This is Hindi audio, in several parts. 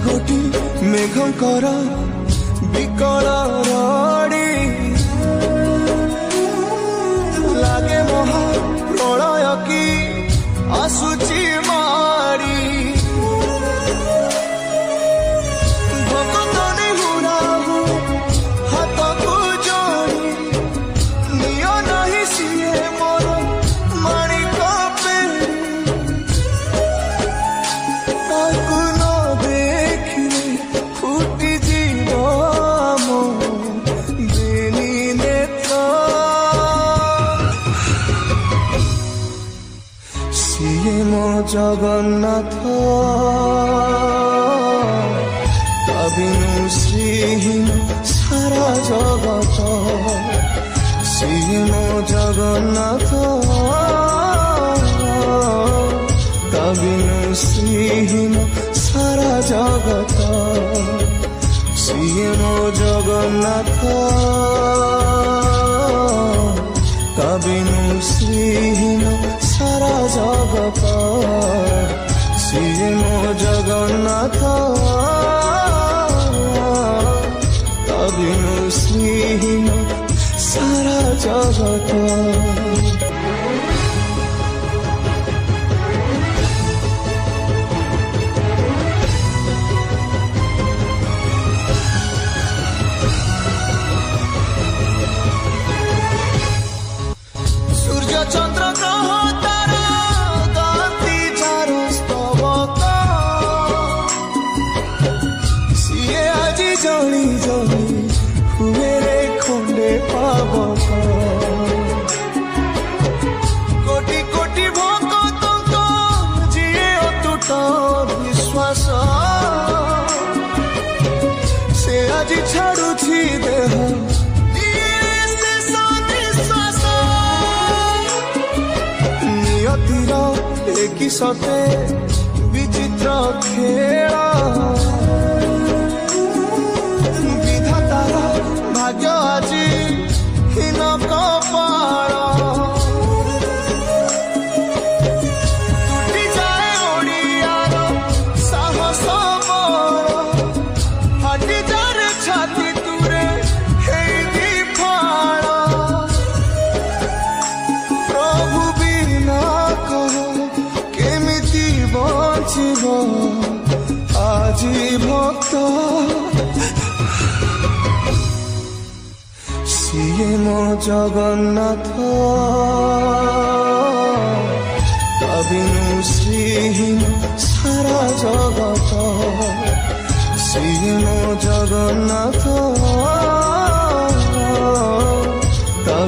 गोटी मेघंकर विकल रड़ी लागे महा प्रलय की आसुची मारी भक्तनी हुराहु हाथ को जोड़ी नियो नहीं सिए मोर माणिक पेड़ी ताकू न देखिले फुटी जीव मो बेनी नेत्र सिए मो जगन्नाथ बिनु श्रीहीन सारा जगत सिए मो जगन्नाथ बिनु श्रीहीन सारा जगत सिए मो जगन्नाथ बिनु श्रीहीन सारा जगत सिए मो जगन्नाथ बिनु श्रीहीन सारा जगत सूर्य चंद्र ग्रह तारा गाती चारो स्तवक सिए आजी जली जली हुए रे खंडे पावक कोटि कोटि भक्त जिए अतुट विश्वास से आजी छाड़ुछि देह एक सते विचित्र खेल विधातार भाग्य आज हीन कपाल टूटी जाए ओडियार साहस बल फाटी जाए छाती तुरे हेई फाड़ प्रभु बिना कह আজি ভক্ত সিয়ে মো জগন্নাথ বিনু শ্রীহীন সারা জগত সিয়ে মো জগন্নাথ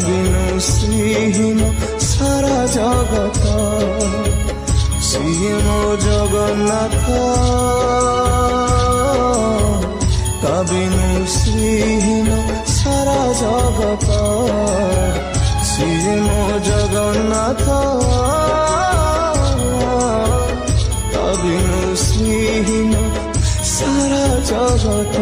বিনু শ্রীহীন সারা জগত सिए मो जगन्नाथ बिनु श्रीहीन सारा जगत सिए मो जगन्नाथ बिनु श्रीहीन सारा जगत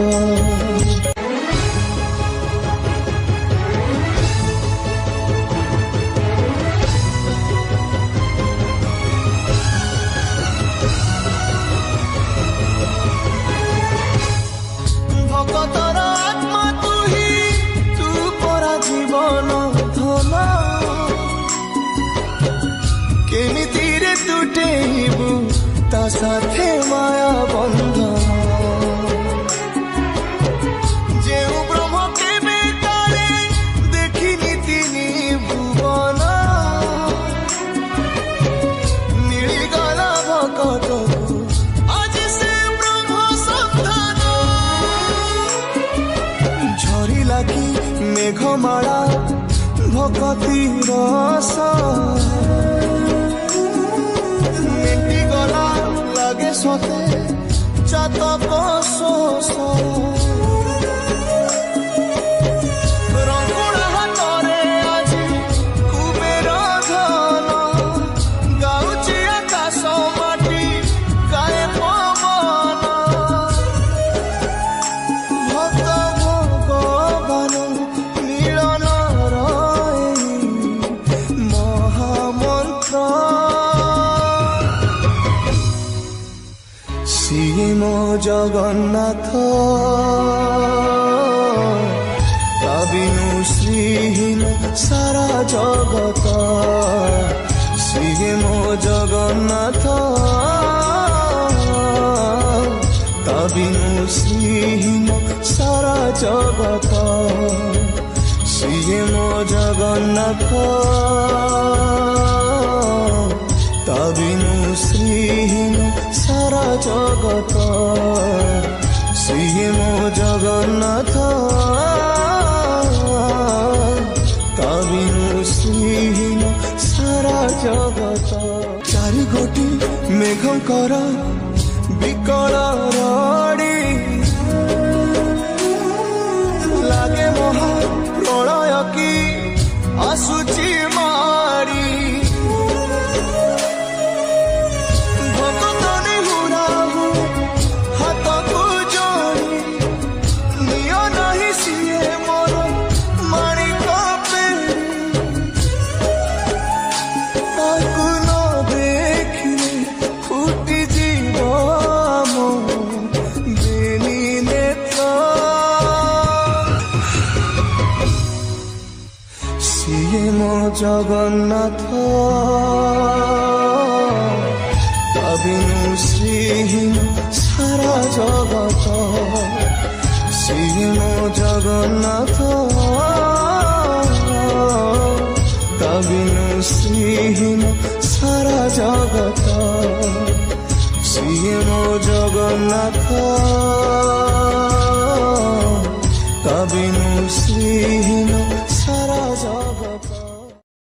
भगतर आत्मा तू ही तू परा जीवन धन केमिति रे तुटेबु ता साथे माया बंधन जे ब्रह्म केबे काले देखिनी तिनी भुवन मिलिगला भगतकु कि मेघमाला भगती रस मेटी गला लगे सते चातक शोष रंगुणा हाथरे आज कुबेर धन गाउची आकाश माटी गाए पवन भक्त मिलन महामंत्र ସିଏ ମୋ ଜଗନ୍ନାଥ ତା ବିନୁ ଶ୍ରୀହୀନ ସାରା ଜଗତ ସିଏ ମୋ ଜଗନ୍ନାଥ ତା ବିନୁ ଶ୍ରୀହୀନ ସାରା ଜଗତ ସିଏ ମୋ ଜଗନ୍ନାଥ ତା ବିନୁ ଶ୍ରୀହୀନ ସାରା ଜଗତ ସିଏ ମୋ ଜଗନ୍ନାଥ ତା ବିନୁ ଶ୍ରୀହୀନ ସାରା ଜଗତ ଚାରି ଗୋଟି ମେଘଙ୍କର ବିକଳ ରଡ଼ି ଲାଗେ ମହା ପ୍ରଳୟ କି ଆସୁଛି ମାଡ଼ି ସିଏ ମୋ ଜଗନ୍ନାଥ ତା ବିନୁ ଶ୍ରୀହୀନ ସାରା ଜଗତ ସିଏ ମୋ ଜଗନ୍ନାଥ ତା ବିନୁ ଶ୍ରୀହୀନ ସାରା ଜଗତ ସିଏ ମୋ ଜଗନ୍ନାଥ ତା ବିନୁ ଶ୍ରୀହୀନ